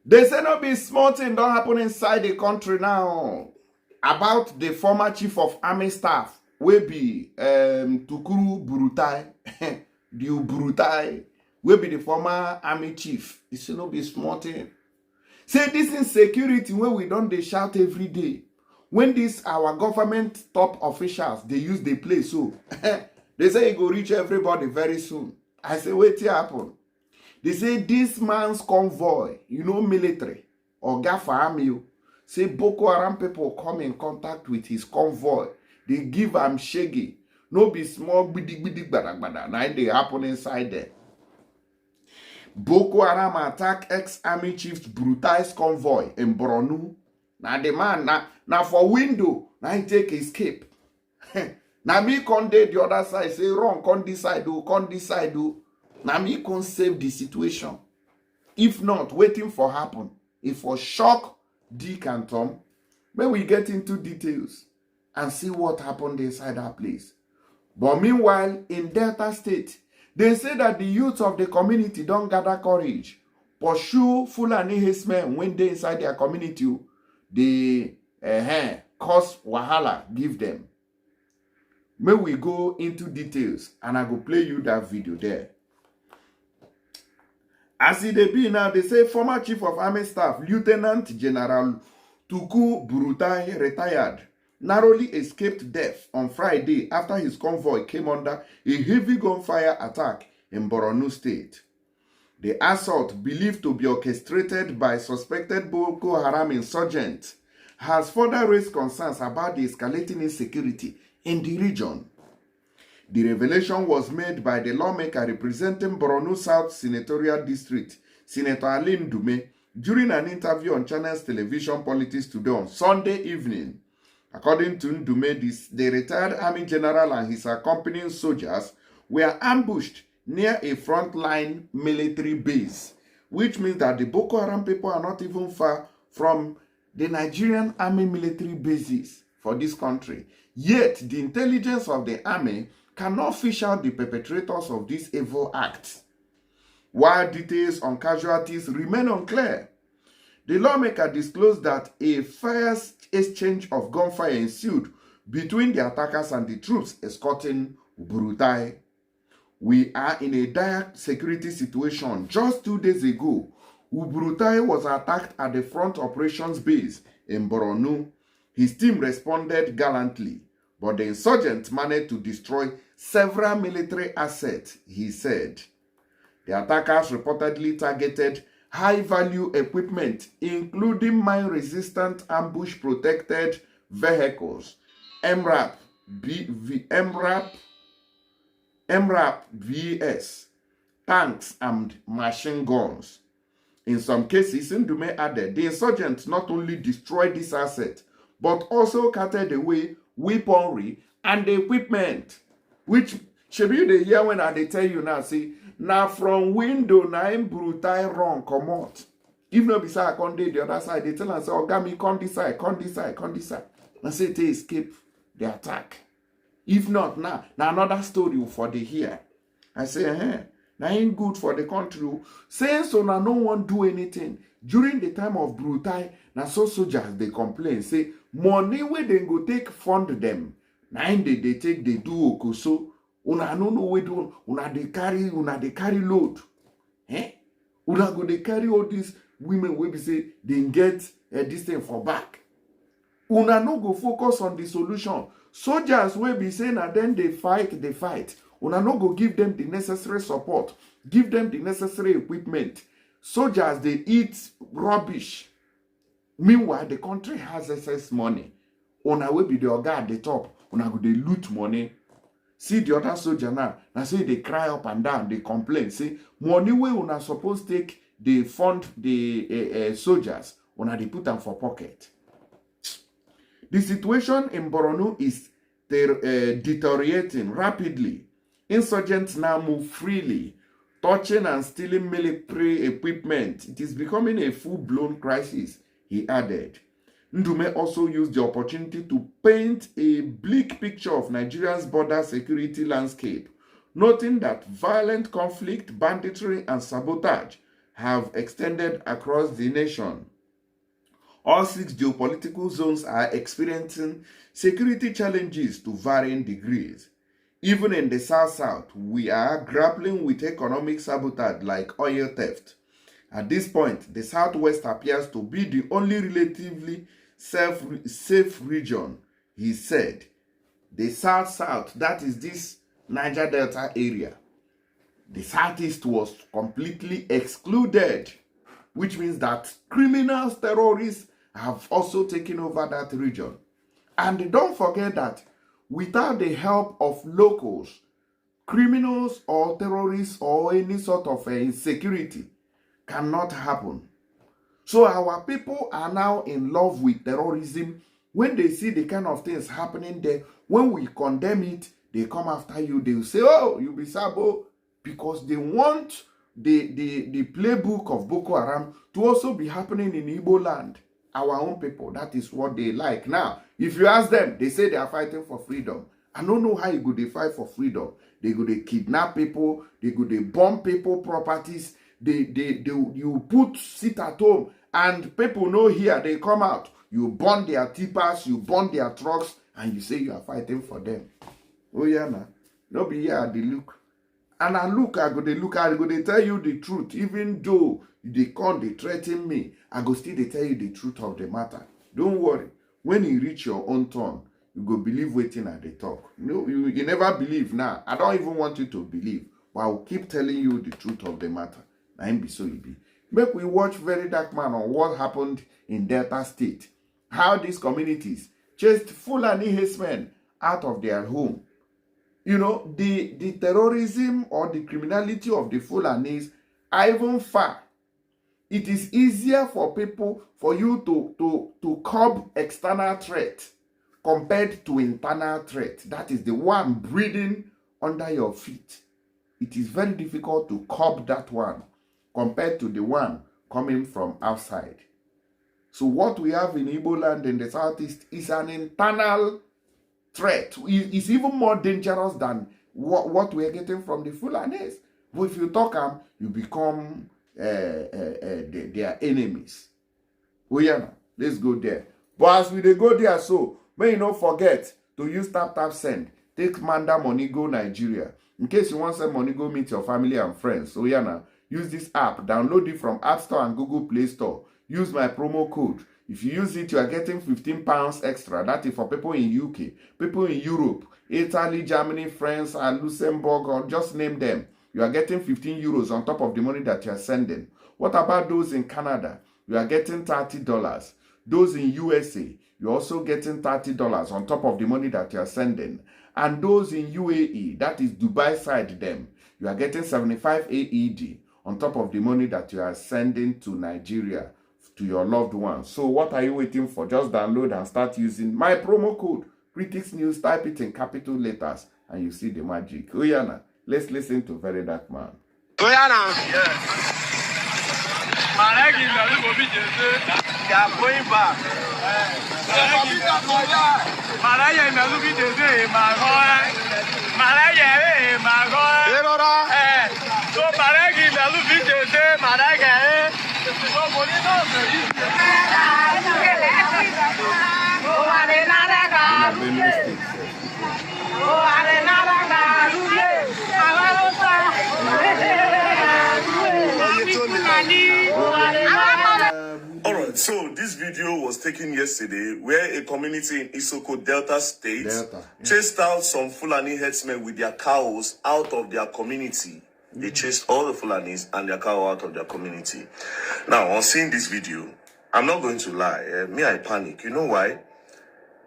They say no be small thing don't happen inside the country now about the former chief of army staff wey be Tukuru Burutai, the Burutai, wey be the former army chief. It should not be small thing. Say this insecurity wey we don dey shout every day. When this our government top officials they use the play so they say it go reach everybody very soon. I say wetin happen? They say this man's convoy, you know, military or for army, say Boko Haram people come in contact with his convoy. They give am shaggy. No be small bidig bada. Now they happen inside there. Boko Haram attack ex-army chief Burutai's convoy in Borno. Now the man, now for window, now he take escape. Now me con dey the other side, say wrong, con this side do. Now me can save the situation. If not, waiting for happen. If for shock Dick and Tom, when we get into details and see what happened inside that place. But meanwhile, in Delta State, they say that the youth of the community don't gather courage, pursue Fulani herdsmen when they inside their community, they cause wahala, give them. May we go into details and I go play you that video there. As it be now, they say former chief of army staff, Lieutenant General Tuku Burutai, retired, narrowly escaped death on Friday after his convoy came under a heavy gunfire attack in Borno State. The assault, believed to be orchestrated by suspected Boko Haram insurgents, has further raised concerns about the escalating insecurity in the region. The revelation was made by the lawmaker representing Borno South Senatorial District, Senator Alin Dume, during an interview on Channels Television Politics Today on Sunday evening. According to Ndume, the retired army general and his accompanying soldiers were ambushed near a frontline military base, which means that the Boko Haram people are not even far from the Nigerian army military bases for this country. Yet, the intelligence of the army cannot fish out the perpetrators of this evil act, while details on casualties remain unclear. The lawmaker disclosed that a fierce exchange of gunfire ensued between the attackers and the troops escorting Burutai. We are in a dire security situation. Just 2 days ago, Burutai was attacked at the front operations base in Borno. His team responded gallantly, but the insurgents managed to destroy several military assets, he said. The attackers reportedly targeted high-value equipment, including mine-resistant ambush-protected vehicles, MRAP VS, tanks, and machine guns. In some cases, Ndume added, the insurgents not only destroyed this asset, but also carted away weaponry and equipment, which should be the year when I tell you now, see, now from window, now in Burutai run, come out. If not beside, I can't do the other side, they tell us, oh, Gami, come this side. And say, they escape the attack. If not, now another story for the year. I say, now ain't good for the country. Saying so now no one do anything. During the time of Burutai, now so soldiers, they complain, say, money where they go take fund them. Now they take, they do okoso. Una no know we do. Una they carry load. Una go they carry all these women where we say they get this thing for back. Una no go focus on the solution. Soldiers will be saying and then they fight. Una no go give them the necessary support. Give them the necessary equipment. Soldiers, they eat rubbish. Meanwhile, the country has excess money. Una will be the organ at the top. Una go they loot money. See the other soldier now. Now say they cry up and down. They complain. Say, money way una supposed take, they fund the soldiers. Una they put them for pocket. The situation in Borno is deteriorating rapidly. Insurgents now move freely, touching and stealing military equipment. It is becoming a full-blown crisis, he added. Ndume also used the opportunity to paint a bleak picture of Nigeria's border security landscape, noting that violent conflict, banditry, and sabotage have extended across the nation. All 6 geopolitical zones are experiencing security challenges to varying degrees. Even in the South-South, we are grappling with economic sabotage like oil theft. At this point, the Southwest appears to be the only relatively safe region, he said. The South-South, that is this Niger Delta area. The Southeast was completely excluded, which means that criminals, terrorists have also taken over that region. And don't forget that without the help of locals, criminals or terrorists or any sort of insecurity cannot happen. So our people are now in love with terrorism. When they see the kind of things happening there, when we condemn it, they come after you. They will say, oh, you be sabo, because they want the playbook of Boko Haram to also be happening in Igbo land. Our own people, that is what they like. Now, if you ask them, they say they are fighting for freedom. I don't know how you go they fight for freedom. They go they kidnap people, they go they bomb people properties, you sit at home and people know here, they come out. You burn their tippers, you burn their trucks, and you say you are fighting for them. Oh yeah, man. No be here they look. And I go they tell you the truth. Even though they come, they threaten me, I go still they tell you the truth of the matter. Don't worry. When you reach your own turn, you go believe waiting at the talk. No, you never believe now. I don't even want you to believe, but I will keep telling you the truth of the matter. I be so it be. Make we watch Very Dark Man on what happened in Delta State. How these communities chased Fulani herdsmen out of their home. You know, the terrorism or the criminality of the Fulanis are even far. It is easier for people, for you to curb external threat compared to internal threat. That is the one breathing under your feet. It is very difficult to curb that one compared to the one coming from outside. So what we have in Igbo land in the Southeast is an internal threat. It's even more dangerous than what we're getting from the Fulanis. But if you talk them, you become their enemies. Oh yeah, let's go there. But as we go there, so may you not forget to use tap send. Take Manda money go Nigeria. In case you want send money go meet your family and friends. So yeah, now use this app. Download it from App Store and Google Play Store. Use my promo code. If you use it, you are getting £15 extra. That is for people in UK, people in Europe, Italy, Germany, France, and Luxembourg, or just name them. You are getting 15 euros on top of the money that you are sending. What about those in Canada? You are getting $30. Those in USA, you're also getting $30 on top of the money that you are sending. And those in UAE, that is Dubai side them, you are getting 75 AED on top of the money that you are sending to Nigeria, to your loved ones. So what are you waiting for? Just download and start using my promo code. Critics News, type it in capital letters and you see the magic. Oyana, let's listen to Very Dark Man. Oyana, yes. My leg is going back. Alright, so this video was taken yesterday where a community in Isoko, Delta State, chased out some Fulani herdsmen with their cows out of their community. They chased all the Fulanis and their cow out of their community. Now, on seeing this video, I'm not going to lie. I panic. You know why?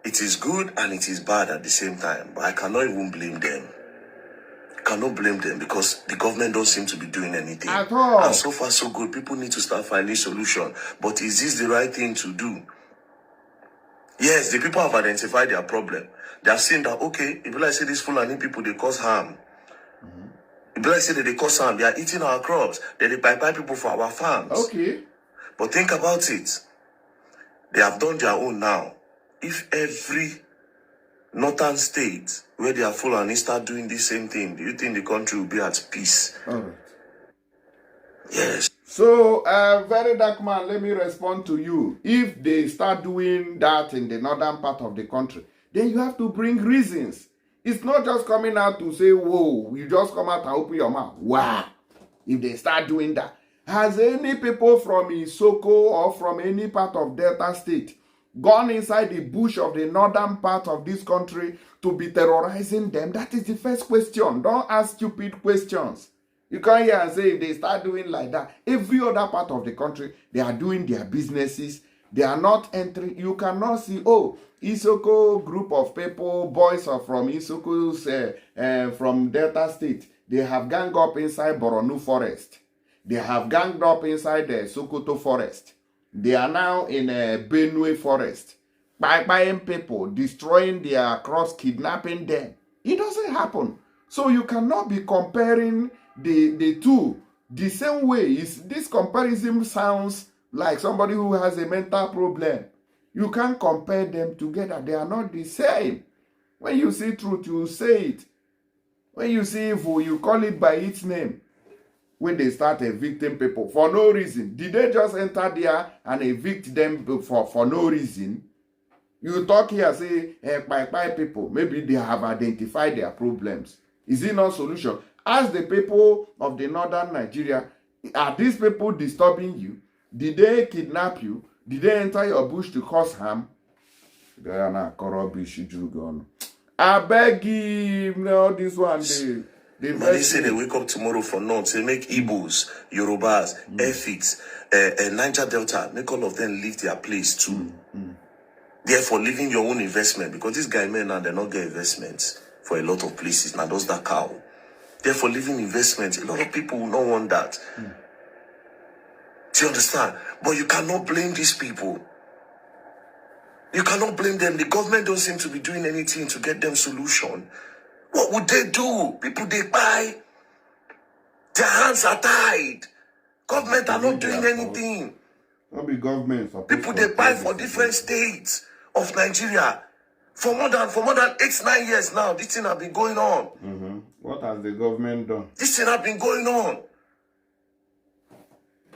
It is good and it is bad at the same time. But I cannot even blame them. Cannot blame them because the government don't seem to be doing anything. At all. And so far, so good. People need to start finding solution. But is this the right thing to do? Yes, the people have identified their problem. They have seen that, okay, if I say these Fulani people, they cause harm. If I say that they cause harm, they are eating our crops. They buy people for our farms. Okay. But think about it. They have done their own now. If every northern state where they are Fulani start doing the same thing, do you think the country will be at peace? All right. Yes. So, very dark man, let me respond to you. If they start doing that in the northern part of the country, then you have to bring reasons. It's not just coming out to say, whoa, you just come out and open your mouth. Wow. If they start doing that. Has any people from Isoko or from any part of Delta State gone inside the bush of the northern part of this country to be terrorizing them? That is the first question. Don't ask stupid questions. You come here and say if they start doing like that, every other part of the country, they are doing their businesses. They are not entering. You cannot see, oh, Isoko group of people, boys are from Isoko's, from Delta State. They have ganged up inside Borno forest. They have ganged up inside the Sokoto forest. They are now in a Benue forest. Buying people, destroying their crops, kidnapping them. It doesn't happen. So you cannot be comparing the two the same way. This comparison sounds like somebody who has a mental problem. You can't compare them together. They are not the same. When you see truth, you say it. When you see evil, you call it by its name. When they start evicting people for no reason, did they just enter there and evict them for no reason? You talk here, say, by people, maybe they have identified their problems. Is it not solution? Ask the people of the northern Nigeria, are these people disturbing you? Did they kidnap you? Did they enter your bush to cause harm? I beg you, no, this one, they say they wake up tomorrow for north, they make Igbos, Yorubas, Efik, Niger Delta, make all of them leave their place too. Therefore, leaving your own investment, because this guy men now, they not get investments for a lot of places. Now, those that cow. Therefore, leaving investments, a lot of people will not want that. Do you understand? But you cannot blame these people. You cannot blame them. The government don't seem to be doing anything to get them solution. What would they do? People they buy. Their hands are tied. Government are not doing anything. Not be government. People they buy for different states of Nigeria. For more than 8-9 years now, this thing has been going on. What has the government done? This thing has been going on.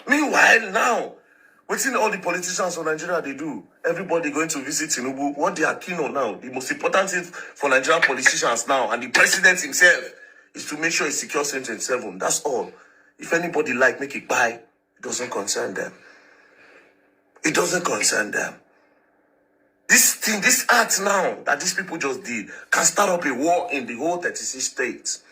Meanwhile, now, what's all the politicians of Nigeria they do? Everybody going to visit Tinubu. What they are keen on now, the most important thing for Nigerian politicians now, and the president himself, is to make sure he secures 2027. That's all. If anybody make it buy, it doesn't concern them. It doesn't concern them. This act now that these people just did can start up a war in the whole 36 states.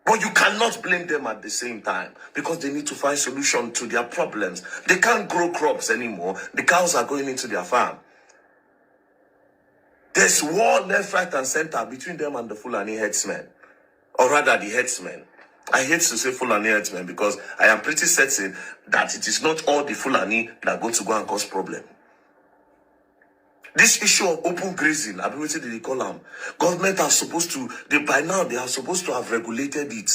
But you cannot blame them at the same time because they need to find solution to their problems. They can't grow crops anymore. The cows are going into their farm. There's war left, right, and center between them and the Fulani headsmen. Or rather, the headsmen. I hate to say Fulani headsmen because I am pretty certain that it is not all the Fulani that go and cause problem. This issue of open grazing, I've been waiting till they call them. Government are supposed to, by now they are supposed to have regulated it.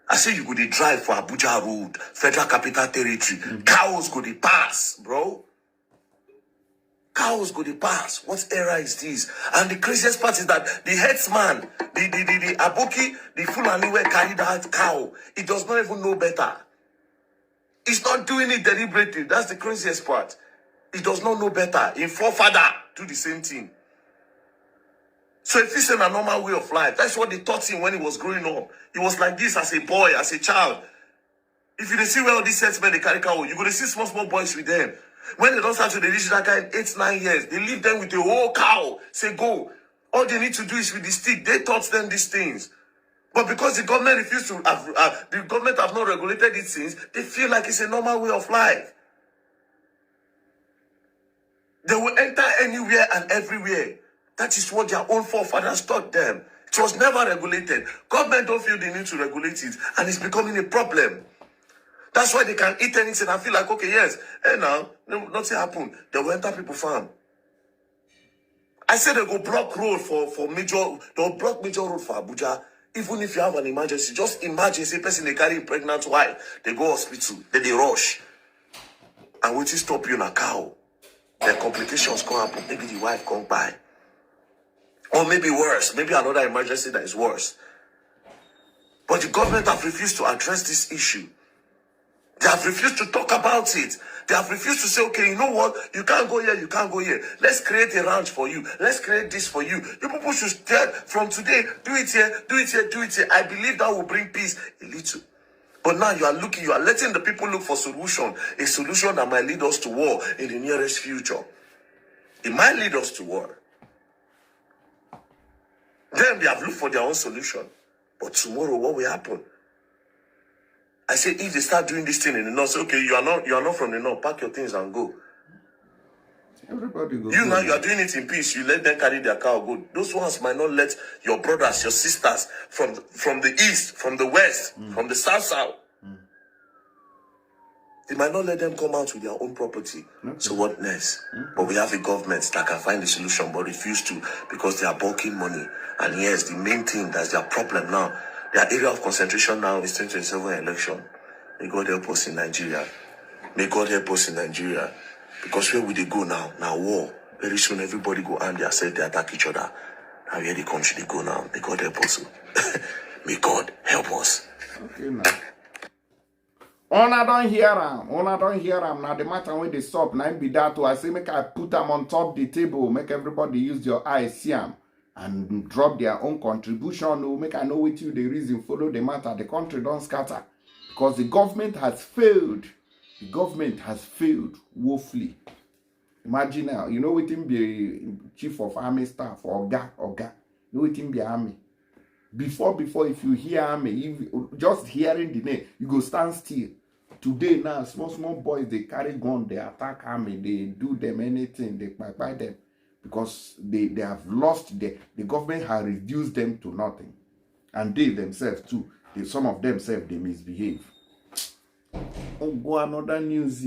I say you go to drive for Abuja Road, Federal Capital Territory. Cows go to pass, bro. Cows go to pass. What era is this? And the craziest part is that the headsman, the Aboki, the Fulani where carry that cow, it does not even know better. It's not doing it deliberately. That's the craziest part. It does not know better. In forefather, do the same thing. So if it's a normal way of life, that's what they taught him when he was growing up. He was like this as a boy, as a child. If you see where all these sets men they carry cow, you're going to see small boys with them. When they don't start to reach that guy in 8-9 years, they leave them with a whole cow. Say, go. All they need to do is with the stick. They taught them these things. But because the government refused to, the government have not regulated these things, they feel like it's a normal way of life. They will enter anywhere and everywhere. That is what their own forefathers taught them. It was never regulated. Government don't feel they need to regulate it, and it's becoming a problem. That's why they can eat anything and feel like, okay, yes, now, nothing happened. They will enter people's farm. I said they go block road they'll block major road for Abuja. Even if you have an emergency, just imagine, say, person they carry a pregnant wife, they go hospital, then they rush. And what is stop you in a cow? The complications come happen. Maybe the wife come by. Or maybe worse. Maybe another emergency that is worse. But the government have refused to address this issue. They have refused to talk about it. They have refused to say, okay, you know what? You can't go here, you can't go here. Let's create a ranch for you. Let's create this for you. You people should start from today. Do it here, do it here, do it here. I believe that will bring peace a little. But now you are letting the people look for solution. A solution that might lead us to war in the nearest future. It might lead us to war. Then they have looked for their own solution. But tomorrow, what will happen? I say, if they start doing this thing in the north, say, okay, you are not from the north, pack your things and go. Everybody go. You now, you are doing it in peace. You let them carry their car go. Those ones might not let your brothers, your sisters from the east, from the west, from the south. They might not let them come out with their own property. Okay. So what next? But we have a government that can find a solution but refuse to because they are bulking money. And yes, the main thing that's their problem now, their area of concentration now is 2027 election. May God help us in Nigeria. May God help us in Nigeria. Because where will they go now? Now war. Very soon everybody go arm themselves, they attack each other. Now where the country they go now? May God help us. May God help us. Okay now. Una don't hear am. Now the matter when they stop, now be that too. I say make I put them on top the table, make everybody use your eyes, see them, and drop their own contribution. Make I know with you the reason, follow the matter. The country don't scatter. Because the government has failed. The government has failed woefully. Imagine now, you know what him be chief of army staff or Oga. You know what him be army. Before, if you hear army, if just hearing the name, you go stand still. Today now, small boys, they carry gun, they attack army, they do them anything, they buy them. Because they have lost, the government has reduced them to nothing. And they themselves too, some of themselves, they misbehave. Oh, go another news.